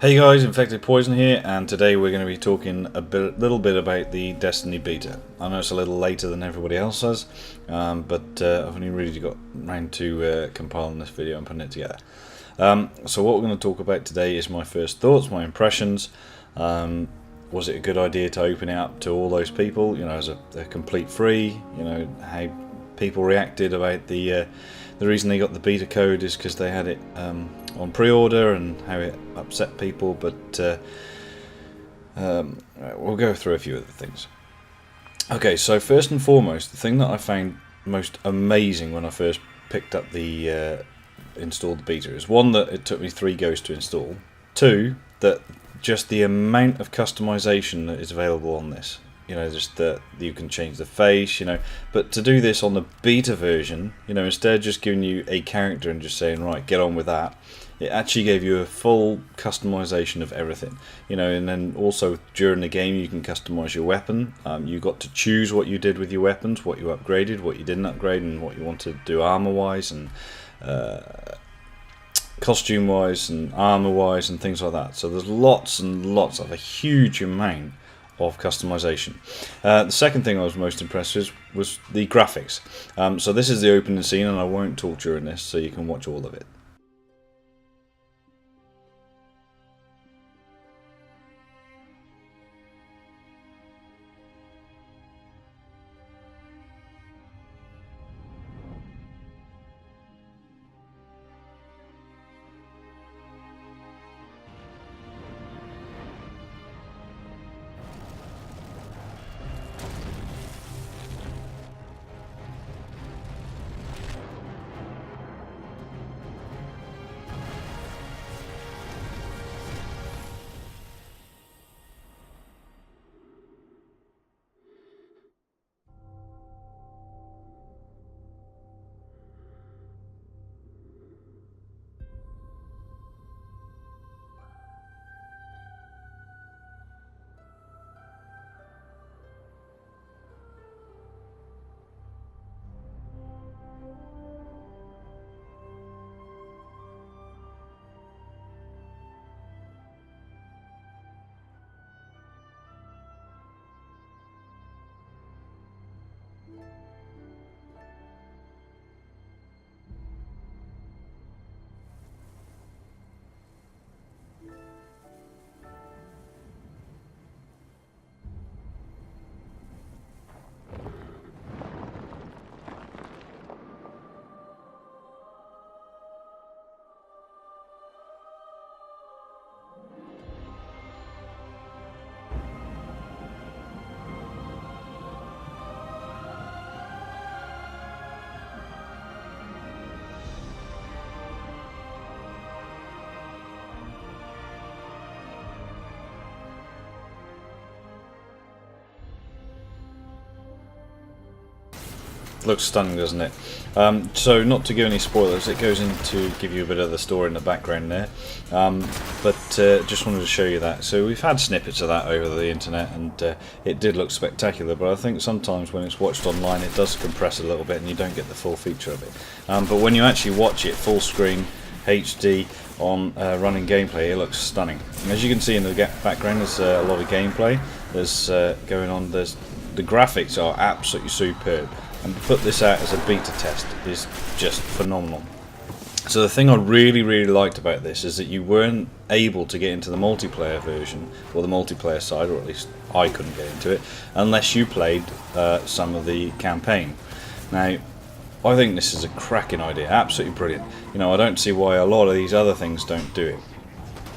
Hey guys, Infected Poison here, and today we're going to be talking little bit about the Destiny beta. I know it's a little later than everybody else has, but I've only really got round to compiling this video and putting it together. So what we're going to talk about today is my first thoughts, my impressions. Was it a good idea to open it up to all those people, you know, as a complete free? You know, how people reacted about the reason they got the beta code is because they had it on pre-order, and how it upset people, but we'll go through a few of the things. Okay, so first and foremost, the thing that I found most amazing when I first picked up the installed the beta is, one, that it took me 3 goes to install, 2, that just the amount of customization that is available on this. You know, just that you can change the face, you know, but to do this on the beta version, you know, instead of just giving you a character and just saying, right, get on with that, it actually gave you a full customization of everything, you know. And then also during the game you can customize your weapon. You got to choose what you did with your weapons, what you upgraded, what you didn't upgrade, and what you want to do armor wise and costume wise and armor wise and things like that. So there's lots and lots of a huge amount of customization. The second thing I was most impressed with was the graphics. So this is the opening scene, and I won't talk during this, so you can watch all of it. Looks stunning, doesn't it? So not to give any spoilers, it goes into give you a bit of the story in the background there, but just wanted to show you that. So we've had snippets of that over the internet, and it did look spectacular, but I think sometimes when it's watched online it does compress a little bit and you don't get the full feature of it. But when you actually watch it full screen HD on running gameplay, it looks stunning. And as you can see in the background, there's a lot of gameplay there's going on. The graphics are absolutely superb, and to put this out as a beta test is just phenomenal. So the thing I really liked about this is that you weren't able to get into the multiplayer version, or the multiplayer side, or at least I couldn't get into it, unless you played some of the campaign. Now, I think this is a cracking idea, absolutely brilliant. You know, I don't see why a lot of these other things don't do it.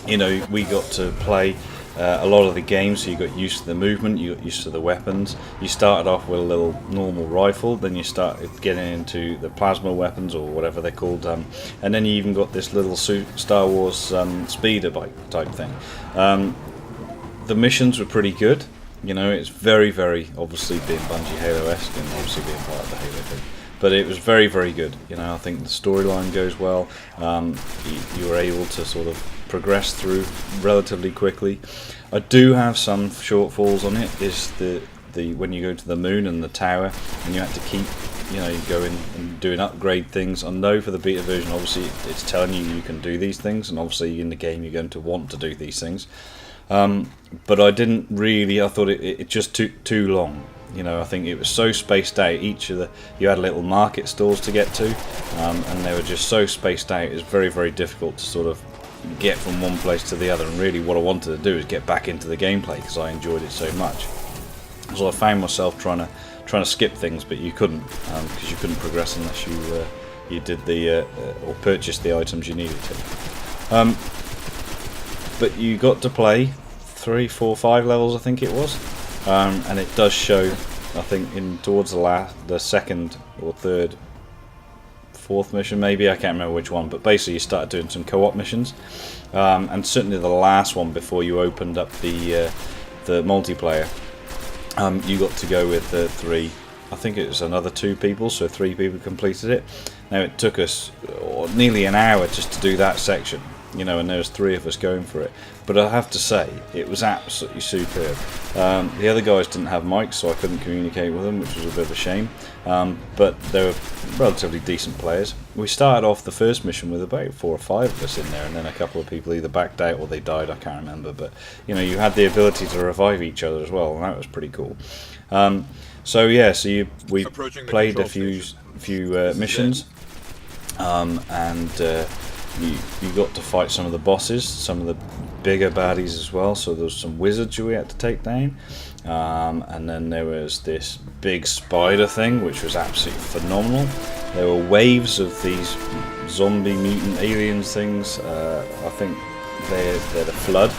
You know, we got to play a lot of the games, so you got used to the movement, you got used to the weapons. You started off with a little normal rifle, then you started getting into the plasma weapons, or whatever they're called, and then you even got this little Star Wars speeder bike type thing. The missions were pretty good. You know, it's very obviously being Bungie Halo-esque, and obviously being part of the Halo thing. But it was very good. You know, I think the storyline goes well. You were able to sort of progress through relatively quickly. I do have some shortfalls on it. Is the when you go to the moon and the tower, and you have to keep you know, you go in and do an upgrade things. I know for the beta version, obviously it's telling you can do these things, and obviously in the game you're going to want to do these things. But I didn't really. I thought it just took too long. You know, I think it was so spaced out. You had little market stalls to get to, and they were just so spaced out. It was very, very difficult to sort of get from one place to the other. And really, what I wanted to do is get back into the gameplay because I enjoyed it so much. So I found myself trying to skip things, but you couldn't, because you couldn't progress unless you did the or purchased the items you needed to. But you got to play 3, 4, 5 levels, I think it was. And it does show, I think, towards the second or third, fourth mission, maybe, I can't remember which one, but basically you started doing some co-op missions, and certainly the last one before you opened up the multiplayer, you got to go with 3. I think it was another 2 people, so 3 people completed it. Now it took us nearly an hour just to do that section. You know, and there was 3 of us going for it. But I have to say, it was absolutely superb. The other guys didn't have mics, so I couldn't communicate with them, which was a bit of a shame. But they were relatively decent players. We started off the first mission with about 4 or 5 of us in there, and then a couple of people either backed out or they died, I can't remember. But, you know, you had the ability to revive each other as well, and that was pretty cool. So yeah, we played a few missions, and you got to fight some of the bosses, some of the bigger baddies as well. So there was some wizards we had to take down, and then there was this big spider thing, which was absolutely phenomenal. There were waves of these zombie mutant aliens things. I think they're the flood.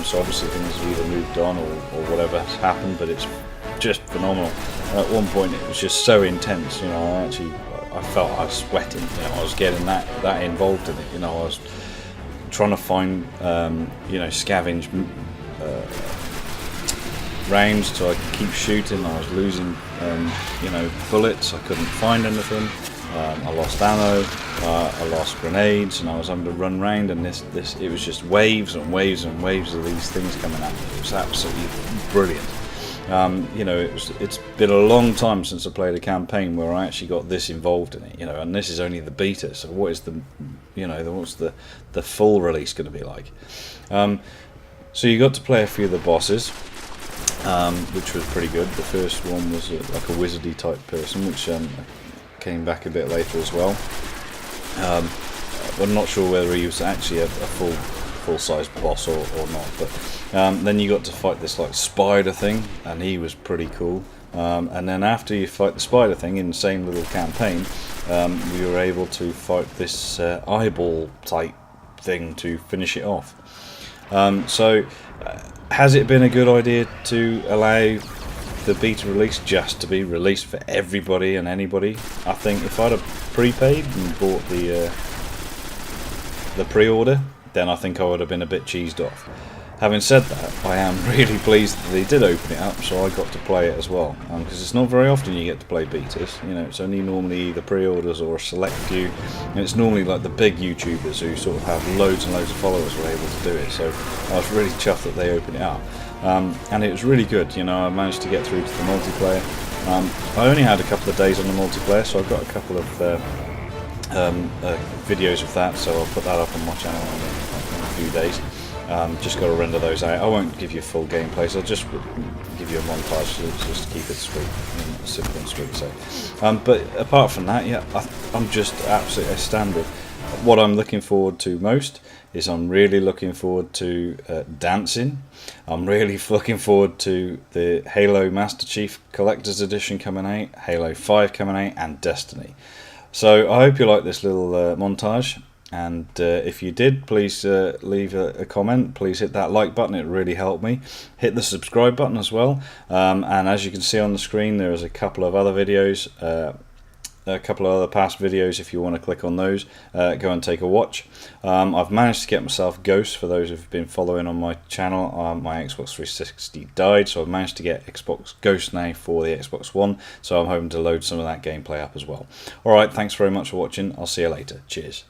So obviously things have either moved on or whatever has happened, but it's just phenomenal. At one point it was just so intense, you know, I felt I was sweating, you know, I was getting that involved in it, you know, I was trying to find, you know, scavenge rounds so I could keep shooting. I was losing, you know, bullets, I couldn't find anything, I lost ammo, I lost grenades, and I was having to run round, and it was just waves and waves and waves of these things coming at me. It was absolutely brilliant. You know, it's been a long time since I played a campaign where I actually got this involved in it, you know, and this is only the beta, so what is what's the full release going to be like? So you got to play a few of the bosses, which was pretty good. The first one was like a wizardy type person, which came back a bit later as well. I'm not sure whether he was actually a full-size boss or not, but then you got to fight this like spider thing, and he was pretty cool. And then after you fight the spider thing in the same little campaign, we were able to fight this eyeball type thing to finish it off. So has it been a good idea to allow the beta release just to be released for everybody and anybody? I think if I'd have prepaid and bought the pre-order, then I think I would have been a bit cheesed off. Having said that, I am really pleased that they did open it up, so I got to play it as well. Because it's not very often you get to play betas. You know, it's only normally either pre-orders or a select few, and it's normally like the big YouTubers who sort of have loads and loads of followers who are able to do it. So I was really chuffed that they opened it up, and it was really good. You know, I managed to get through to the multiplayer. I only had a couple of days on the multiplayer, so I've got a couple of videos of that, so I'll put that up on my channel in a few days. Just got to render those out. I won't give you full gameplay, so I'll just give you a montage just to keep it sweet, simple and sweet. So, but apart from that, yeah, I'm just absolutely astounded. What I'm looking forward to most is I'm really looking forward to dancing. I'm really looking forward to the Halo Master Chief Collector's Edition coming out, Halo 5 coming out, and Destiny. So I hope you like this little montage. And if you did, please leave a comment. Please hit that like button, it really helped me. Hit the subscribe button as well, and as you can see on the screen, there is a couple of other videos, a couple of other past videos. If you want to click on those, go and take a watch. I've managed to get myself Ghost. For those who've been following on my channel, my Xbox 360 died, so I've managed to get Xbox Ghost now for the Xbox One, so I'm hoping to load some of that gameplay up as well. Alright, thanks very much for watching. I'll see you later. Cheers.